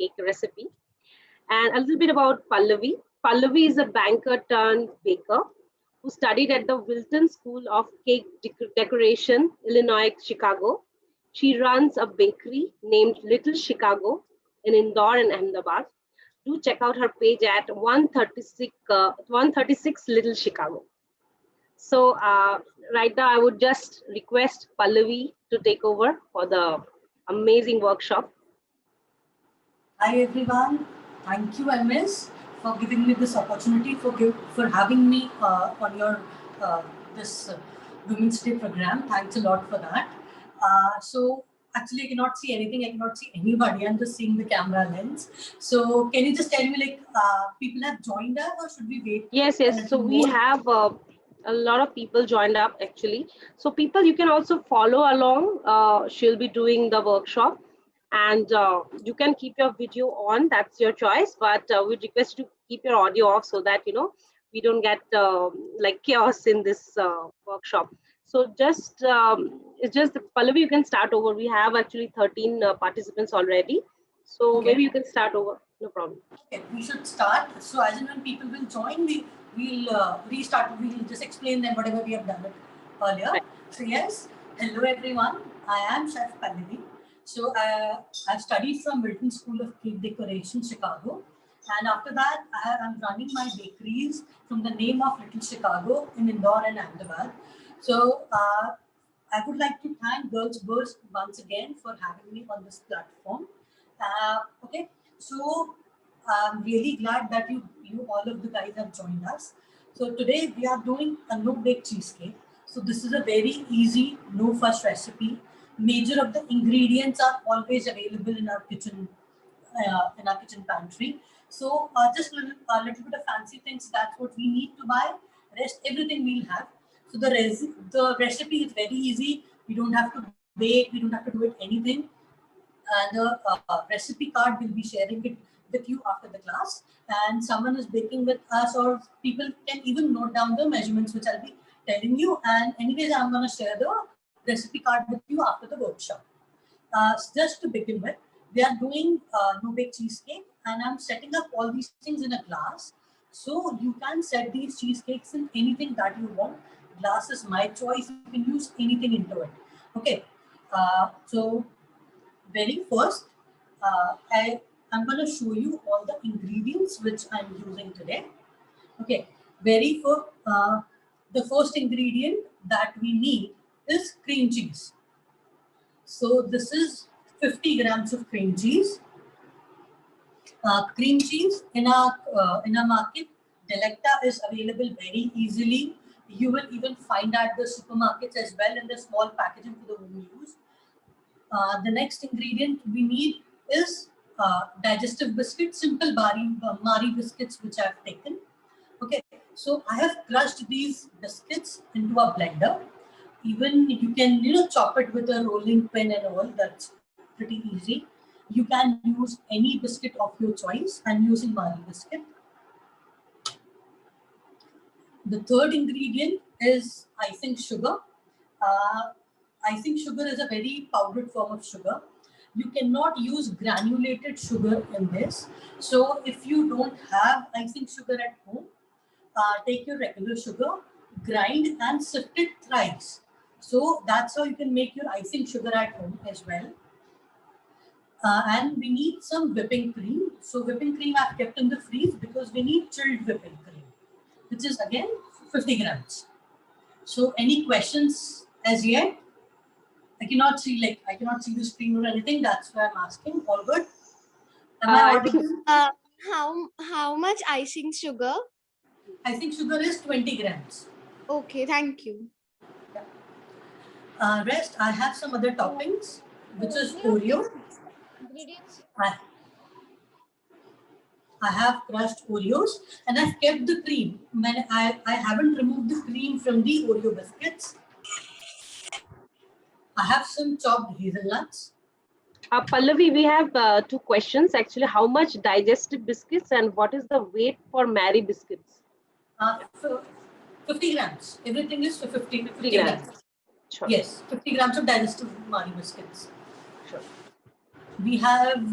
cake recipe. And a little bit about Pallavi. Pallavi is a banker turned baker who studied at the Wilton School of Cake Decoration, Illinois, Chicago. She runs a bakery named Little Chicago in Indore and Ahmedabad. Do check out her page at 136 Little Chicago. So right now I would just request Pallavi to take over for the amazing workshop. Hi everyone, thank you MS for giving me this opportunity, for having me on your this Women's Day program. Thanks a lot for that. So actually I cannot see anything, I cannot see anybody, I'm just seeing the camera lens. So can you just tell me, like, people have joined us or should we wait? Yes, so we have a lot of people joined up actually. So people, you can also follow along. She'll be doing the workshop. And you can keep your video on, that's your choice, but we request you to keep your audio off so that we don't get like chaos in this workshop. So just it's just Pallavi, you can start over. We have actually 13 participants already, so okay. Maybe you can start over, no problem. Okay, we should start. So as and when people will join, we'll restart. We'll just explain them whatever we have done it earlier. Right. So yes, hello everyone. I am Chef Pallavi. So I've studied from Wilton School of Cake Decoration, Chicago. And after that, I'm running my bakeries from the name of Little Chicago in Indore and Ahmedabad. So I would like to thank Girls Burst once again for having me on this platform. Okay, so I'm really glad that you all of the guys have joined us. So today we are doing a no-bake cheesecake. So this is a very easy, no-fuss recipe. Major of the ingredients are always available in our kitchen pantry. So just a little bit of fancy things, that's what we need to buy. Rest everything we'll have. So the recipe is very easy. We don't have to bake, we don't have to do it anything. And the recipe card will be sharing it with you after the class. And someone is baking with us, or people can even note down the measurements which I'll be telling you. And anyways, I'm going to share the recipe card with you after the workshop. Just to begin with, we are doing no-bake cheesecake, and I'm setting up all these things in a glass. So you can set these cheesecakes in anything that you want. Glass is my choice. You can use anything into it. Okay. So very first, I'm going to show you all the ingredients which I'm using today. Okay. The first ingredient that we need is cream cheese. So this is 50 grams of cream cheese. Cream cheese in our market, Delecta is available very easily. You will even find at the supermarkets as well in the small packaging for the home use. The next ingredient we need is digestive biscuits, simple Marie biscuits, which I have taken. Okay, so I have crushed these biscuits into a blender. Even you can chop it with a rolling pin and all. That's pretty easy. You can use any biscuit of your choice. I'm using Marie biscuit. The third ingredient is icing sugar. Icing sugar is a very powdered form of sugar. You cannot use granulated sugar in this. So if you don't have icing sugar at home, take your regular sugar, grind and sift it thrice. So that's how you can make your icing sugar at home as well. And we need some whipping cream. So whipping cream I've kept in the freeze because we need chilled whipping cream, which is again 50 grams. So any questions as yet? I cannot see the screen or anything. That's why I'm asking. All good? How much icing sugar? Icing sugar is 20 grams. Okay, thank you. Rest, I have some other toppings, which is Oreo. I have crushed Oreos and I've kept the cream. I haven't removed the cream from the Oreo biscuits. I have some chopped hazelnuts. Pallavi, we have 2 questions actually. How much digestive biscuits and what is the weight for Marie biscuits? 50 grams. Everything is for 50 grams. Sure. Yes, 50 grams of digestive Marie biscuits. Sure. We have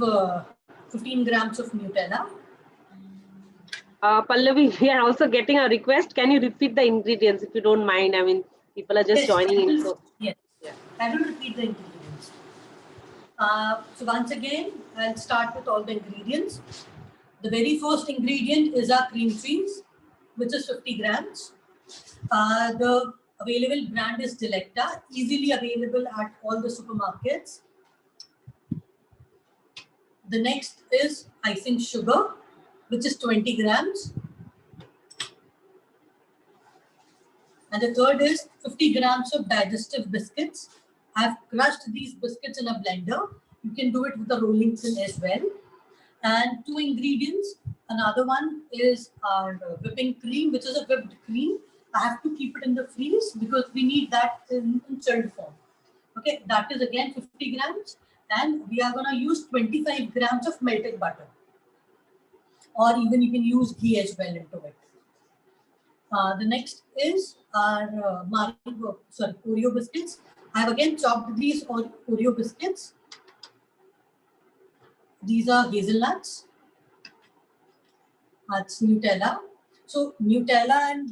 15 grams of Nutella. Pallavi, we are also getting a request. Can you repeat the ingredients if you don't mind? I mean, people are just Yes, joining I in. will, So, yes, yeah. I will repeat the ingredients. So once again, I'll start with all the ingredients. The very first ingredient is our cream cheese, which is 50 grams. The available brand is Delecta, easily available at all the supermarkets. The next is icing sugar, which is 20 grams. And the third is 50 grams of digestive biscuits. I've crushed these biscuits in a blender. You can do it with a rolling pin as well. And two ingredients. Another one is our whipping cream, which is a whipped cream. I have to keep it in the freeze because we need that in chilled form. Okay, that is again 50 grams. And we are going to use 25 grams of melted butter. Or even you can use ghee as well into it. The next is our Oreo biscuits. I have again chopped these Oreo biscuits. These are hazelnuts. That's Nutella. So Nutella,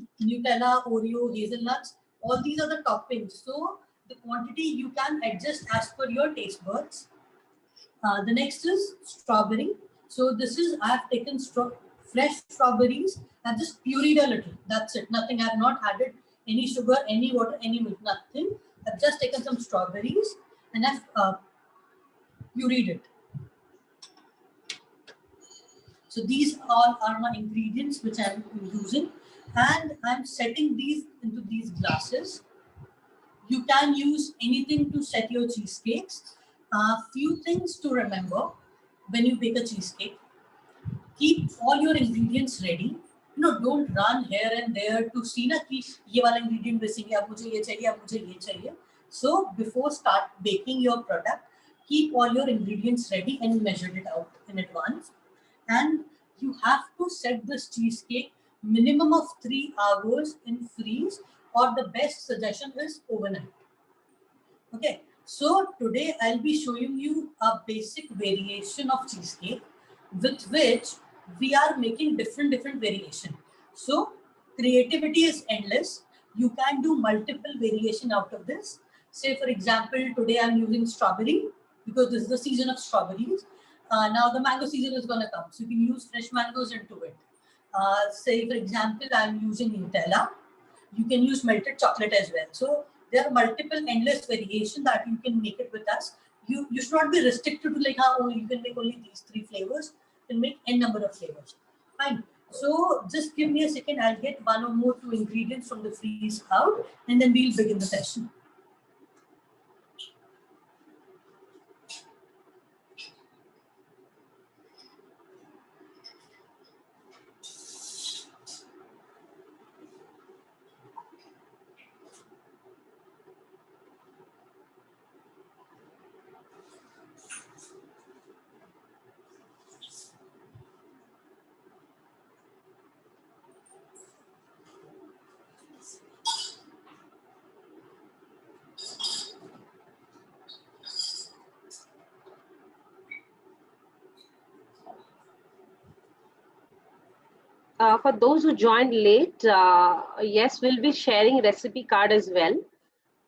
Oreo, hazelnuts, all these are the toppings. So the quantity you can adjust as per your taste buds. The next is strawberry. So this is, I have taken fresh strawberries. I've just pureed a little. That's it. Nothing. I have not added any sugar, any water, any milk, nothing. I've just taken some strawberries and I've pureed it. So these all are my ingredients which I'm using, and I'm setting these into these glasses. You can use anything to set your cheesecakes. Few things to remember when you bake a cheesecake. Keep all your ingredients ready. Don't run here and there to see na ki ye wala ingredient missing hai, ab mujhe ye chahiye, ab mujhe ye chahiye. So before start baking your product, keep all your ingredients ready and measure it out in advance. And you have to set this cheesecake minimum of 3 hours in freeze, or the best suggestion is overnight. Okay, so today I'll be showing you a basic variation of cheesecake with which we are making different variation. So creativity is endless. You can do multiple variation out of this. Say for example, today I'm using strawberry because this is the season of strawberries. Now the mango season is going to come, so you can use fresh mangoes into it. Say for example, I'm using Nutella. You can use melted chocolate as well. So there are multiple endless variation that you can make it with us. You should not be restricted to like how you can make only these 3 flavors. You can make n number of flavors. Fine. So just give me a second. I'll get 1 or more 2 ingredients from the freeze out, and then we'll begin the session. For those who joined late, yes, we'll be sharing recipe card as well.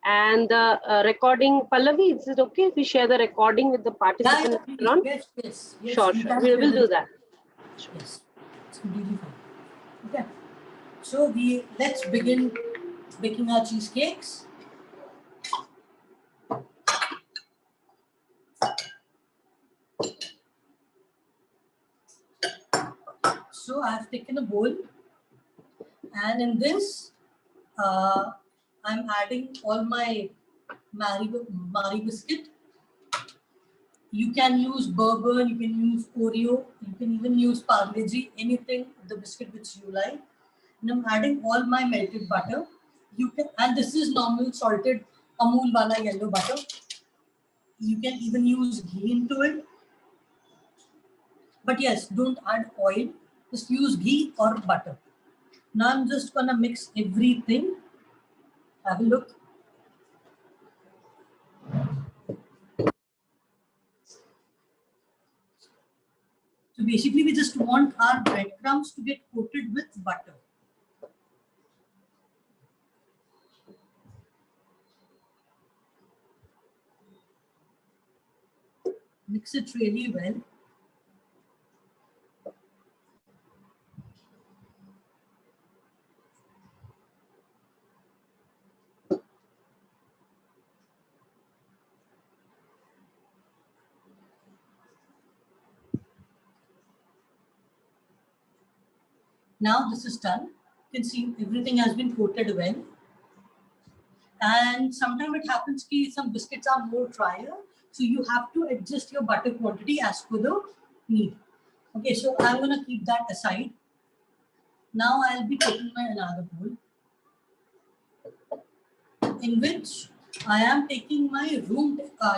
And the recording, Pallavi, is it okay if we share the recording with the participants later on? Yes. Sure. We'll do that. Sure. Yes, it's completely fine. Okay. So let's begin baking our cheesecakes. So I have taken a bowl, and in this, I'm adding all my Marie biscuit. You can use bourbon, you can use Oreo, you can even use Parle-G, anything, the biscuit which you like. And I'm adding all my melted butter. And this is normal salted Amul wala yellow butter. You can even use ghee into it. But yes, don't add oil. Just use ghee or butter. Now I'm just gonna mix everything. Have a look. So basically we just want our breadcrumbs to get coated with butter. Mix it really well. Now this is done. You can see everything has been coated well. And sometimes it happens that some biscuits are more drier. So you have to adjust your butter quantity as per the need. Okay, so I'm going to keep that aside. Now I'll be taking my another bowl in which I am taking my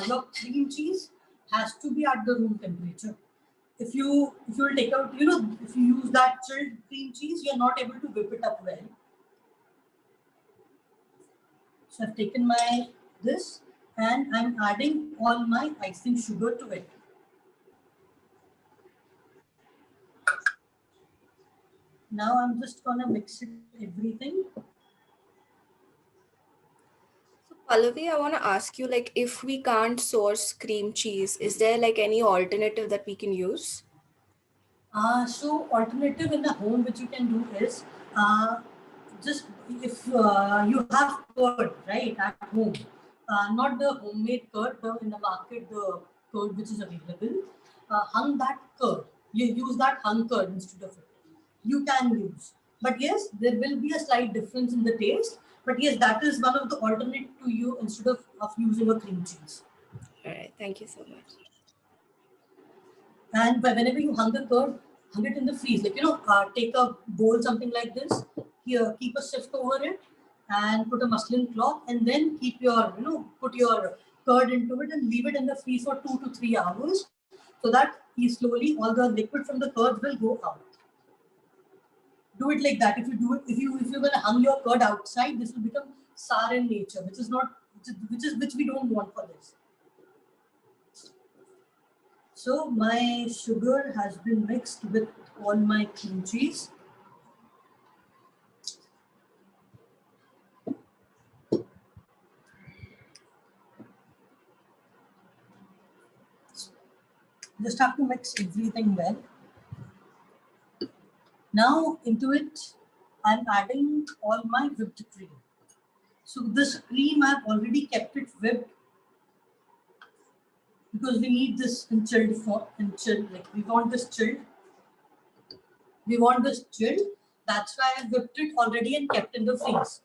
your cream cheese has to be at the room temperature. If you will take out, if you use that chilled cream cheese, you're not able to whip it up well. So I've taken my this and I'm adding all my icing sugar to it. Now I'm just gonna mix it everything. So Pallavi, I want to ask you, like, if we can't source cream cheese, is there like any alternative that we can use? So alternative in the home which you can do is just if you have curd right at home, not the homemade curd, in the market the curd which is available, hung that curd. You use that hung curd instead of it. You can use, but yes, there will be a slight difference in the taste. But yes, that is one of the alternate to you instead of using a cream cheese. All right, thank you so much. And whenever you hung the curd, hung it in the freeze. Like, take a bowl, something like this. Here, keep a sift over it and put a muslin cloth and then keep your, put your curd into it and leave it in the freeze for 2 to 3 hours so that slowly all the liquid from the curd will go out. Do it like that. If you do it, if you're gonna hang your curd outside, this will become sour in nature, which we don't want for this. So my sugar has been mixed with all my cream cheese. Just have to mix everything well. Now into it, I'm adding all my whipped cream. So this cream, I've already kept it whipped because we need this in chilled form. Like we want this chilled. We want this chilled. That's why I whipped it already and kept in the freeze.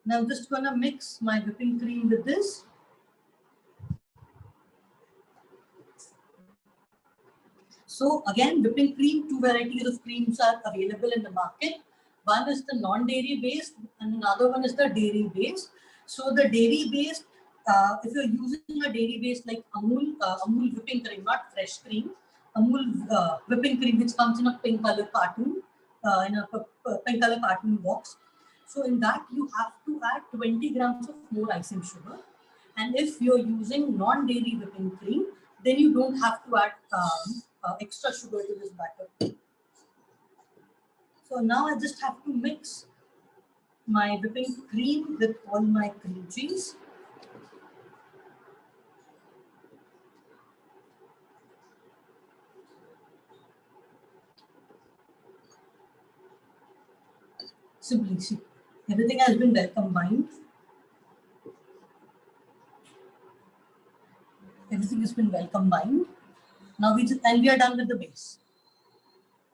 Now I'm just gonna mix my whipping cream with this. So again, whipping cream, 2 varieties of creams are available in the market. One is the non-dairy based and another one is the dairy based. So the dairy based, if you're using a dairy based like Amul whipping cream, not fresh cream, Amul whipping cream which comes in a pink color cartoon, pink color cartoon box. So in that you have to add 20 grams of more icing sugar. And if you're using non-dairy whipping cream, then you don't have to add extra sugar to this batter. So now I just have to mix my whipping cream with all my cream cheese. Simply see, everything has been well combined. Everything has been well combined. Now we are done with the base.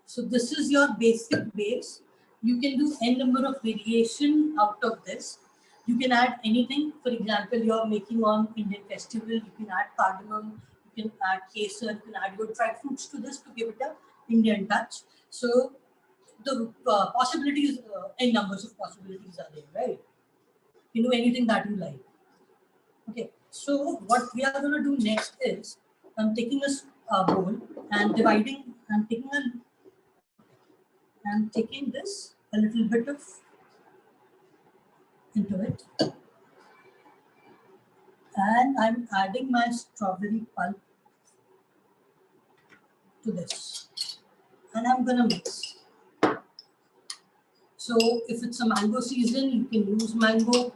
So this is your basic base. You can do n number of variation out of this. You can add anything. For example, you're making on Indian festival. You can add cardamom. You can add kesar. You can add your dried fruits to this to give it a Indian touch. So the possibilities, n numbers of possibilities are there, right? You can do anything that you like. Okay. So what we are going to do next is I'm taking a bowl and dividing. I'm taking this a little bit of into it and I'm adding my strawberry pulp to this. And I'm gonna mix. So if it's a mango season, you can use mango.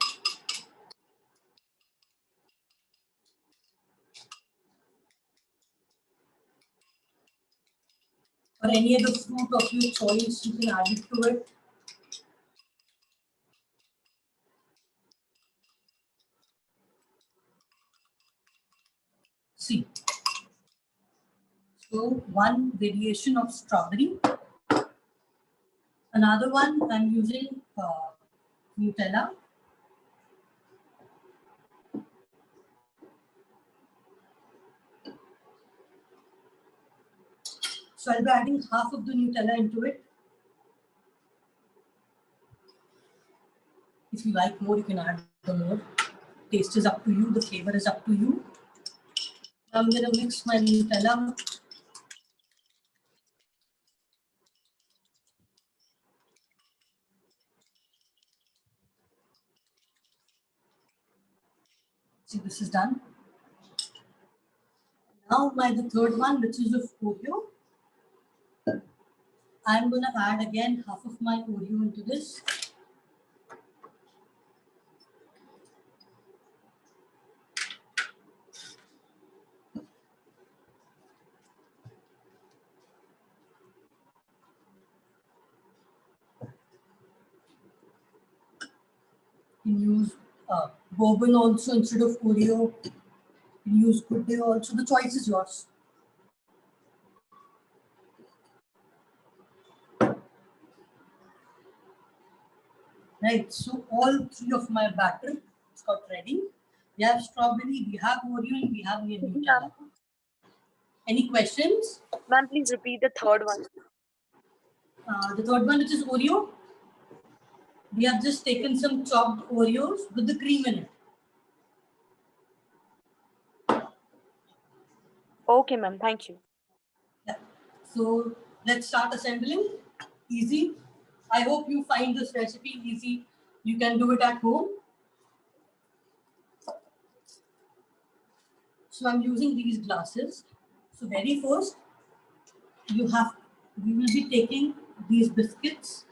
Or any other fruit of your choice, you can add it to it. See. So one variation of strawberry. Another one, I'm using Nutella. So I'll be adding half of the Nutella into it. If you like more, you can add the more. Taste is up to you. The flavor is up to you. I'm going to mix my Nutella. See, this is done. Now the third one, which is of Oreo. I'm going to add again half of my Oreo into this. You can use bourbon also instead of Oreo. You can use Good Day also. The choice is yours. Right, so all three of my batter is got ready. We have strawberry, we have Oreo, and we have Nutella. Any questions? Ma'am, please repeat the third one. The third one, which is Oreo. We have just taken some chopped Oreos with the cream in it. Okay, ma'am. Thank you. Yeah. So let's start assembling. Easy. I hope you find this recipe easy. You can do it at home. So I'm using these glasses. So very first, we will be taking these biscuits.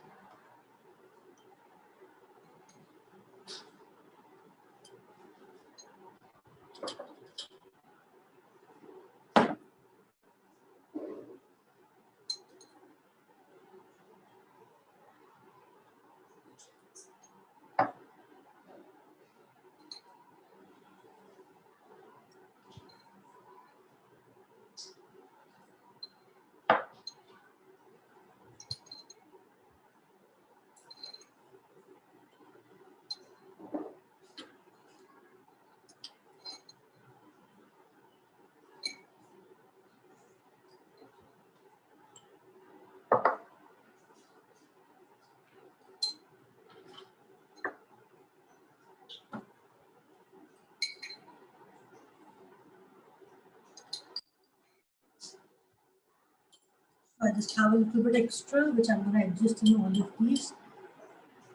I just have a little bit extra, which I'm going to adjust in all of these.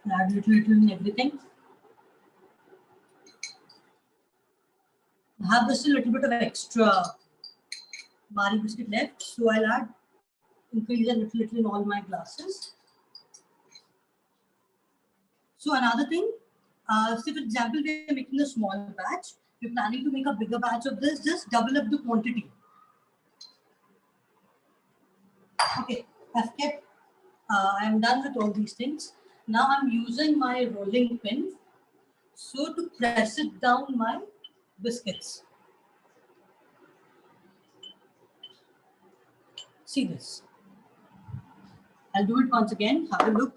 Add a little in everything. I have just a little bit of extra Marie biscuit left, so I'll increase a little in all my glasses. So another thing, say for example, we are making a small batch. If you're planning to make a bigger batch of this, just double up the quantity. Okay, I'm done with all these things. Now I'm using my rolling pin so to press it down my biscuits. See this. I'll do it once again. Have a look.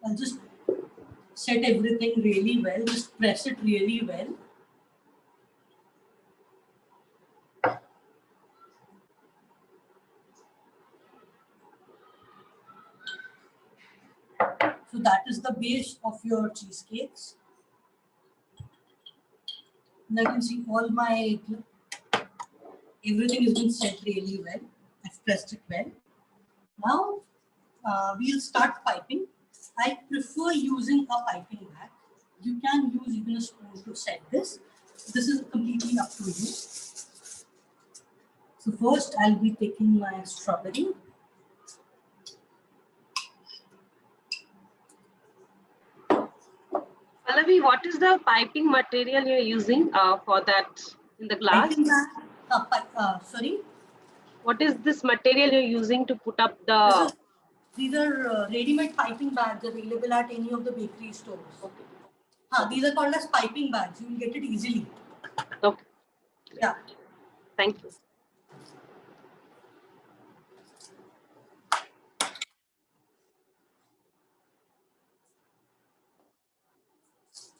I'll just set everything really well. Just press it really well. So that is the base of your cheesecakes. And I can see all my Everything has been set really well. I've pressed it well. Now we'll start piping. I prefer using a piping bag. You can use even a spoon to set this. This is completely up to you. So first I'll be taking my strawberry. Pallavi, what is the piping material you're using for that in the glass? Piping bag, sorry? What is this material you're using to put up the... These are ready-made piping bags available at any of the bakery stores. Okay. These are called as piping bags. You will get it easily. Okay. Yeah. Thank you.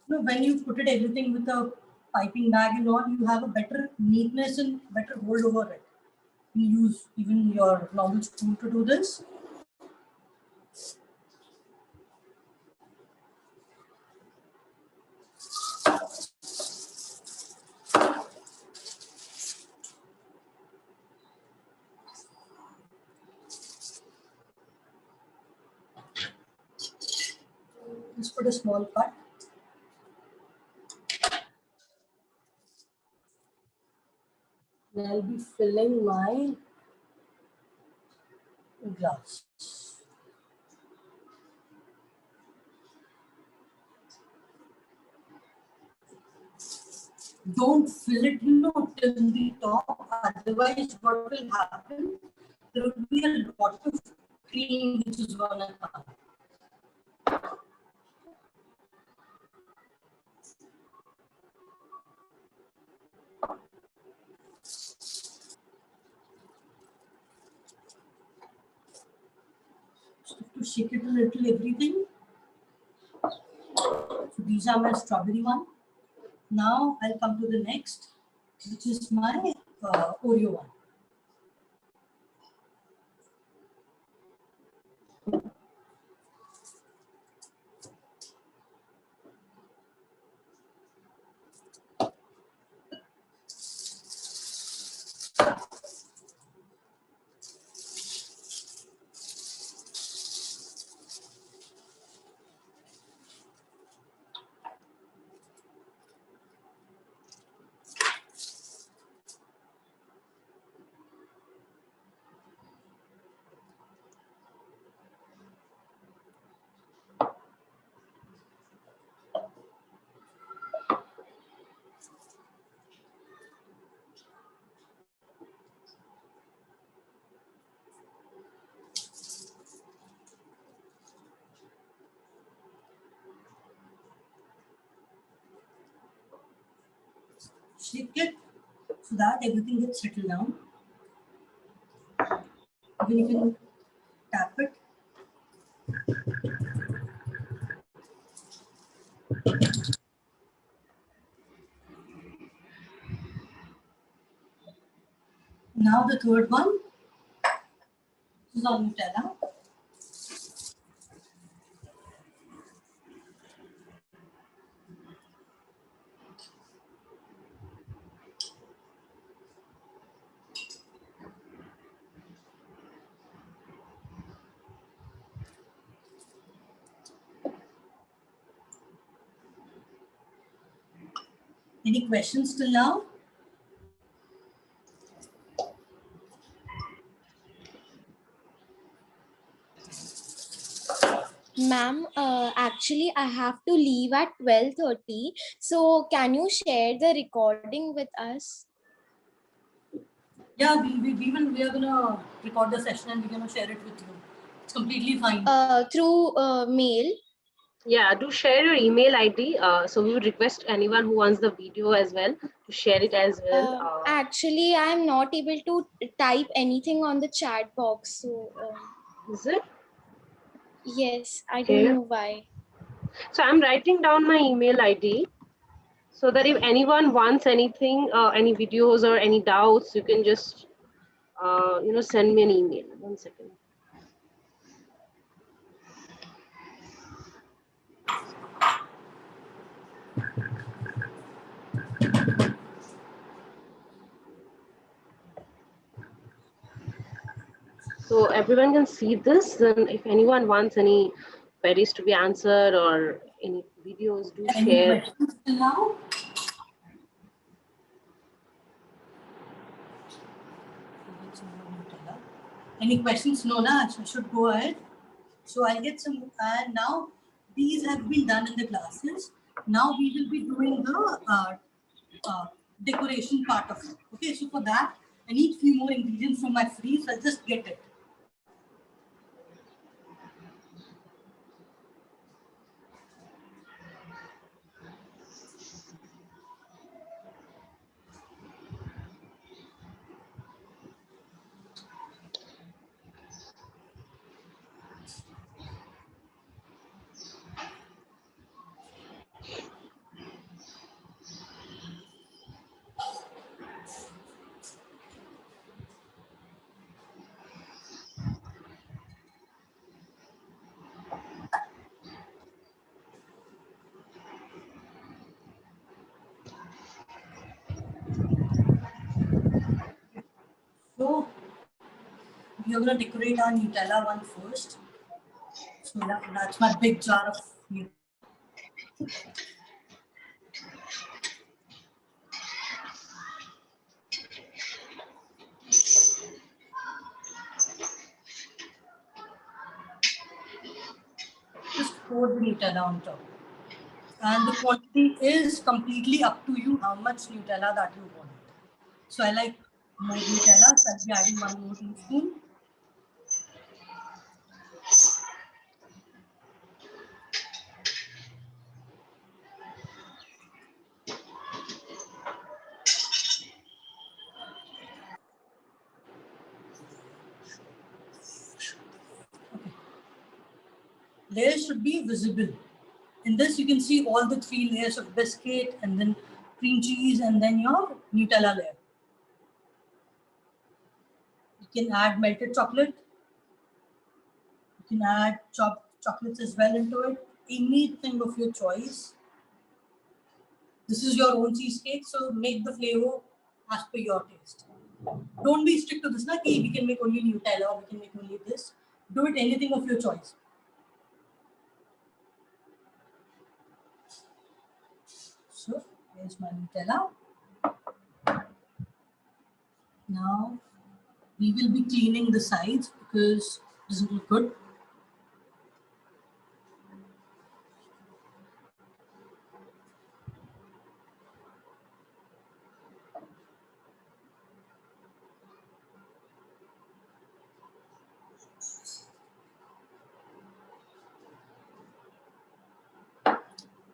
When you put it everything with a piping bag and all, you have a better neatness and better hold over it. You use even your normal spoon to do this. Just put a small cut. And I'll be filling my glass. Don't fill it, till the top. Otherwise, what will happen? There will be a lot of cream which is gonna come. Just have to shake it a little, everything. So these are my strawberry one. Now I'll come to the next, which is my Oreo one. Shake it so that everything gets settled down. Then you can tap it. Now the third one. This is on Nutella. Any questions till now? Ma'am, actually, I have to leave at 12:30. So can you share the recording with us? Yeah, we are gonna record the session and we're gonna share it with you. It's completely fine. Through mail. Yeah, do share your email ID. So we would request anyone who wants the video as well to share it as well. Actually, I'm not able to type anything on the chat box. So Is it? yes, I Okay. don't know why. So I'm writing down my email ID so that if anyone wants anything, any videos or any doubts, you can just, send me an email. 1 second. So everyone can see this. Then if anyone wants any queries to be answered or any videos, do Any share. questions till now? Any questions? No, na? I should go ahead. So I'll get some, and now these have been done in the classes. Now we will be doing the decoration part of it. Okay, so for that, I need few more ingredients from my freeze. I'll just get it. So we are going to decorate our Nutella one first. So that's my big jar of Nutella. Just pour the Nutella on top. And the quantity is completely up to you how much Nutella that you want. So I like more Nutella, so I'll be adding 1 more teaspoon. Layers should be visible. In this, you can see all the 3 layers of biscuit and then cream cheese and then your Nutella layer. You can add melted chocolate. You can add chopped chocolates as well into it. Anything of your choice. This is your own cheesecake, so make the flavor as per your taste. Don't be strict to this. Na, we can make only Nutella or we can make only this. Do it anything of your choice. So here's my Nutella. Now we will be cleaning the sides because it doesn't look good.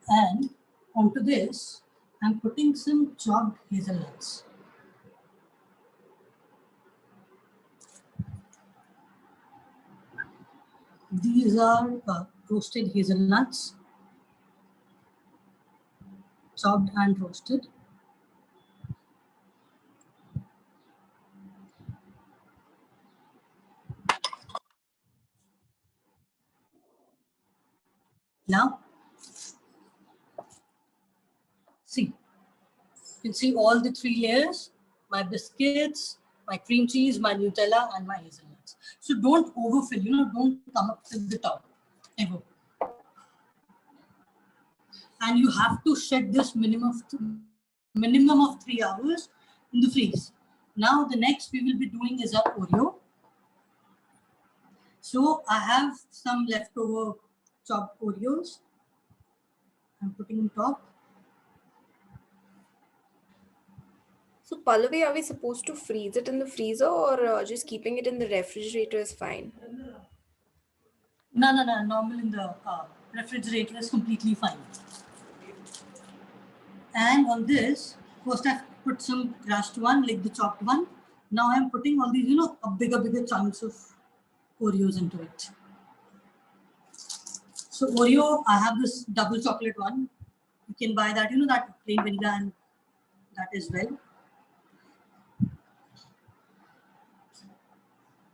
And onto this, I'm putting some chopped hazelnuts. These are roasted hazelnuts, chopped and roasted. Now, see, you can see all the 3 layers, my biscuits, my cream cheese, my Nutella, and my hazelnuts. So don't overfill, don't come up to the top, ever. And you have to set this minimum of 3 hours in the freeze. Now the next we will be doing is our Oreo. So I have some leftover chopped Oreos. I'm putting on top. So Pallavi, are we supposed to freeze it in the freezer or just keeping it in the refrigerator is fine? No. Normal in the refrigerator is completely fine. And on this, first I've put some crushed one, like the chopped one. Now I'm putting all these, bigger chunks of Oreos into it. So Oreo, I have this double chocolate one. You can buy that, that plain vanilla and that as well.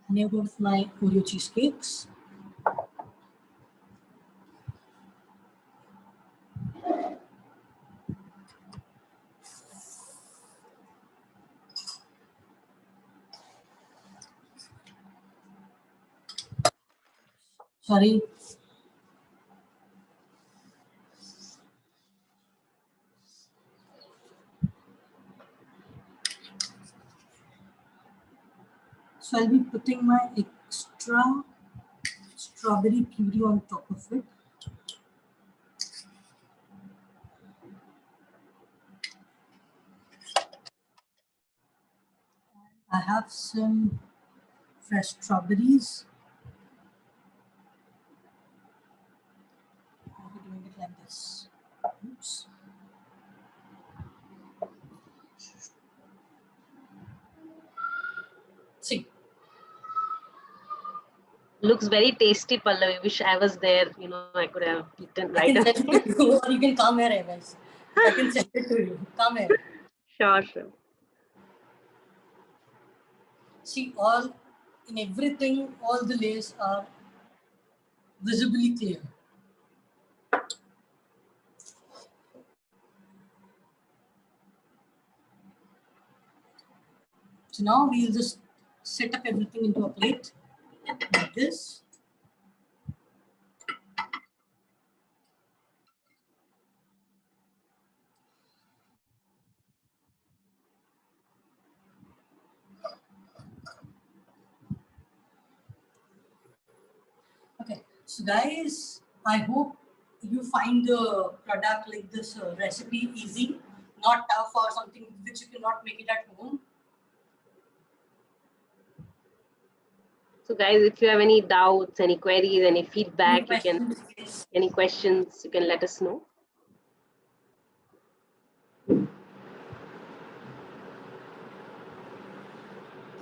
And here goes my Oreo cheesecakes. Sorry. So I'll be putting my extra strawberry puree on top of it. I have some fresh strawberries. I'll be doing it like this. Oops. See, Looks very tasty, Pallavi. Wish I was there. I could have eaten I right can away. send it to you, or you can come here, Evans. I can send it to you. Come here. Sure, sure. See, in everything, all the layers are visibly clear. So now we'll just set up everything into a plate like this. Okay, so guys, I hope you find the product like this recipe easy, not tough or something which you cannot make it at home. So guys, if you have any doubts, any queries, any feedback, Any questions? Yes. any questions, you can let us know.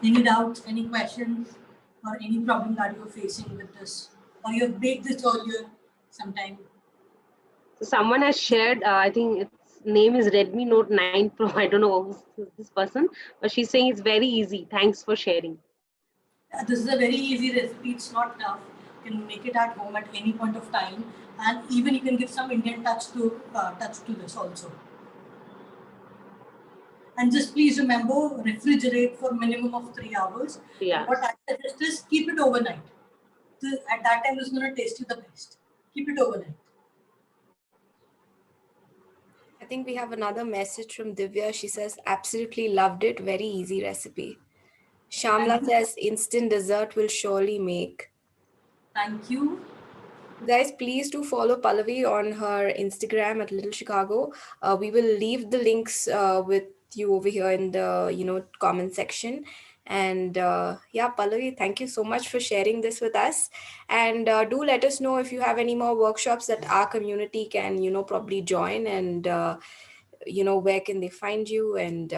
Any doubts, any questions, or any problem that you're facing with this, or you have baked this earlier sometime. So someone has shared, I think its name is Redmi Note 9 Pro. I don't know who's this person, but she's saying it's very easy. Thanks for sharing. This is a very easy recipe. It's not tough. You can make it at home at any point of time, and even you can give some Indian touch to this also. And just please remember, refrigerate for minimum of 3 hours. 3 And what hours. I suggest is keep it overnight. At that time, it's going to taste you the best. Keep it overnight. I think we have another message from Divya. She says, absolutely loved it. Very easy recipe. Shamla says, instant dessert will surely make. Thank you. Guys, please do follow Pallavi on her Instagram at Little Chicago. We will leave the links with you over here in the comment section. And yeah, Pallavi, thank you so much for sharing this with us. And do let us know if you have any more workshops that our community can probably join, and where can they find you, and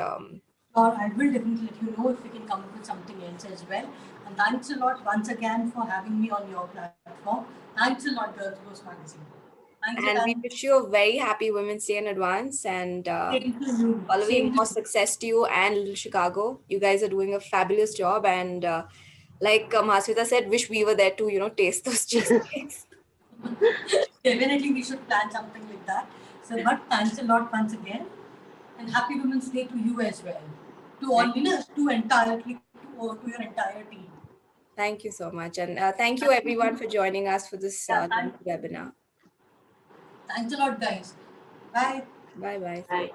Or I will definitely let you know if we can come up with something else as well. And thanks a lot once again for having me on your platform. Thanks a lot, Girls Post Magazine. Thanks and we again. wish you a very happy Women's Day in advance. And Same to you. Pallavi, Same to more you. success to you and Little Chicago. You guys are doing a fabulous job. And like Masvita said, wish we were there to taste those cheesecakes. Definitely, we should plan something like that. So, but thanks a lot once again, and happy Women's Day to you as well. To all, to your entire team. Thank you so much. And thank you everyone for joining us for this Yeah, webinar. thanks a lot, guys. Bye. Bye-bye. Bye.